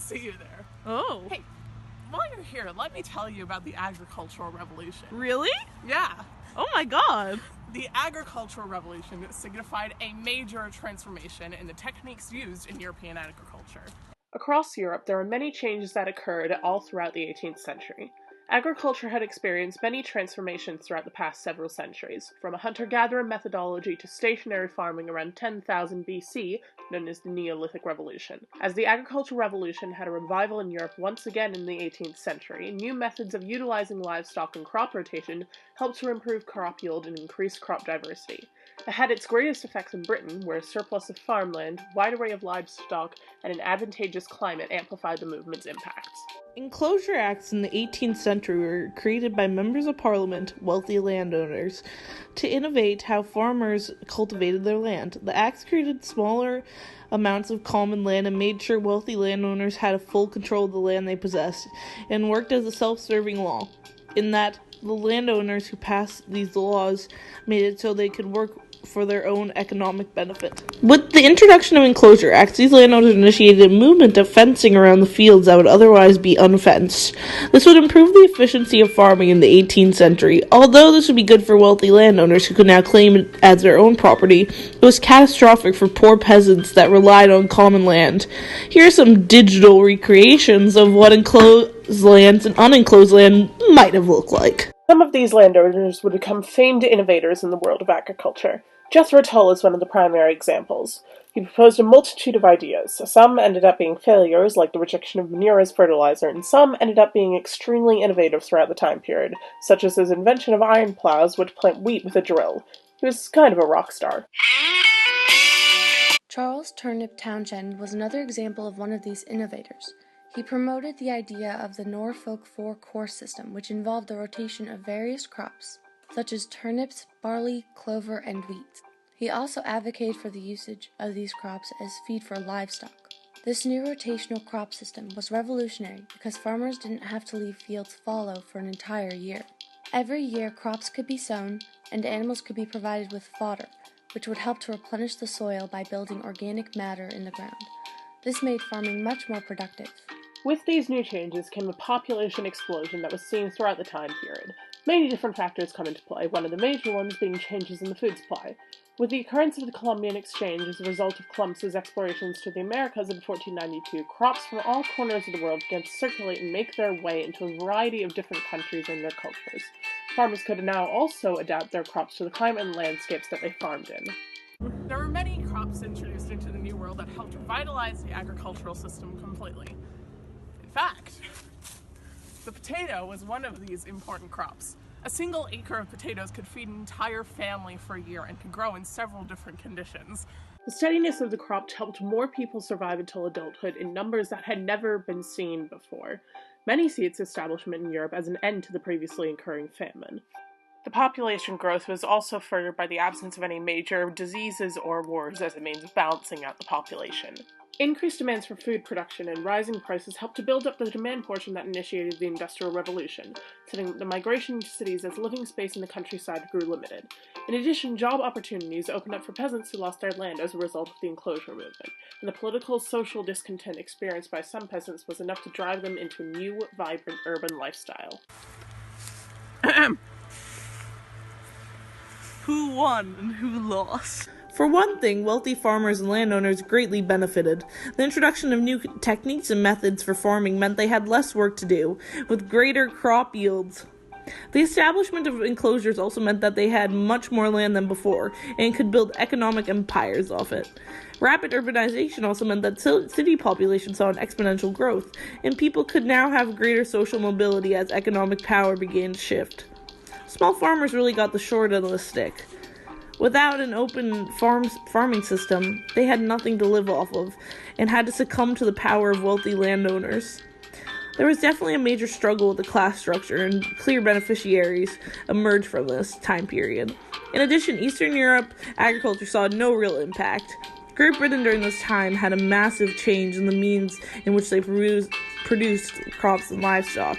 see you there. Oh. Hey, while you're here, let me tell you about the Agricultural Revolution. Really? Yeah. Oh my god. The Agricultural Revolution signified a major transformation in the techniques used in European agriculture. Across Europe, there were many changes that occurred all throughout the 18th century. Agriculture had experienced many transformations throughout the past several centuries, from a hunter-gatherer methodology to stationary farming around 10,000 BC, known as the Neolithic Revolution. As the Agricultural Revolution had a revival in Europe once again in the 18th century, new methods of utilizing livestock and crop rotation helped to improve crop yield and increase crop diversity. It had its greatest effects in Britain, where a surplus of farmland, wide array of livestock, and an advantageous climate amplified the movement's impacts. Enclosure Acts in the 18th century were created by members of parliament, wealthy landowners, to innovate how farmers cultivated their land. The acts created smaller amounts of common land and made sure wealthy landowners had a full control of the land they possessed, and worked as a self-serving law, in that the landowners who passed these laws made it so they could work for their own economic benefit. With the introduction of enclosure acts, these landowners initiated a movement of fencing around the fields that would otherwise be unfenced. This would improve the efficiency of farming in the 18th century. Although this would be good for wealthy landowners who could now claim it as their own property, it was catastrophic for poor peasants that relied on common land. Here are some digital recreations of what enclosed lands and unenclosed land might have looked like. Some of these landowners would become famed innovators in the world of agriculture. Jethro Tull is one of the primary examples. He proposed a multitude of ideas. Some ended up being failures, like the rejection of manure as fertilizer, and some ended up being extremely innovative throughout the time period, such as his invention of iron plows, which plant wheat with a drill. He was kind of a rock star. Charles Turnip Townshend was another example of one of these innovators. He promoted the idea of the Norfolk four-course system, which involved the rotation of various crops, such as turnips, barley, clover, and wheat. He also advocated for the usage of these crops as feed for livestock. This new rotational crop system was revolutionary because farmers didn't have to leave fields fallow for an entire year. Every year, crops could be sown, and animals could be provided with fodder, which would help to replenish the soil by building organic matter in the ground. This made farming much more productive. With these new changes came a population explosion that was seen throughout the time period. Many different factors come into play, one of the major ones being changes in the food supply. With the occurrence of the Columbian Exchange as a result of Columbus's explorations to the Americas in 1492, crops from all corners of the world began to circulate and make their way into a variety of different countries and their cultures. Farmers could now also adapt their crops to the climate and landscapes that they farmed in. There were many crops introduced into the New World that helped revitalize the agricultural system completely. In fact, the potato was one of these important crops. A single acre of potatoes could feed an entire family for a year and could grow in several different conditions. The steadiness of the crop helped more people survive until adulthood in numbers that had never been seen before. Many see its establishment in Europe as an end to the previously occurring famine. The population growth was also furthered by the absence of any major diseases or wars as a means of balancing out the population. Increased demands for food production and rising prices helped to build up the demand portion that initiated the Industrial Revolution, setting the migration to cities as living space in the countryside grew limited. In addition, job opportunities opened up for peasants who lost their land as a result of the enclosure movement, and the political social discontent experienced by some peasants was enough to drive them into a new, vibrant urban lifestyle. Who won and who lost? For one thing, wealthy farmers and landowners greatly benefited. The introduction of new techniques and methods for farming meant they had less work to do, with greater crop yields. The establishment of enclosures also meant that they had much more land than before, and could build economic empires off it. Rapid urbanization also meant that city population saw an exponential growth, and people could now have greater social mobility as economic power began to shift. Small farmers really got the short end of the stick. Without an open farming system, they had nothing to live off of, and had to succumb to the power of wealthy landowners. There was definitely a major struggle with the class structure, and clear beneficiaries emerged from this time period. In addition, Eastern Europe agriculture saw no real impact. Great Britain during this time had a massive change in the means in which they produced crops and livestock,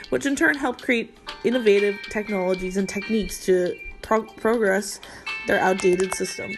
which in turn helped create innovative technologies and techniques to progress their outdated systems.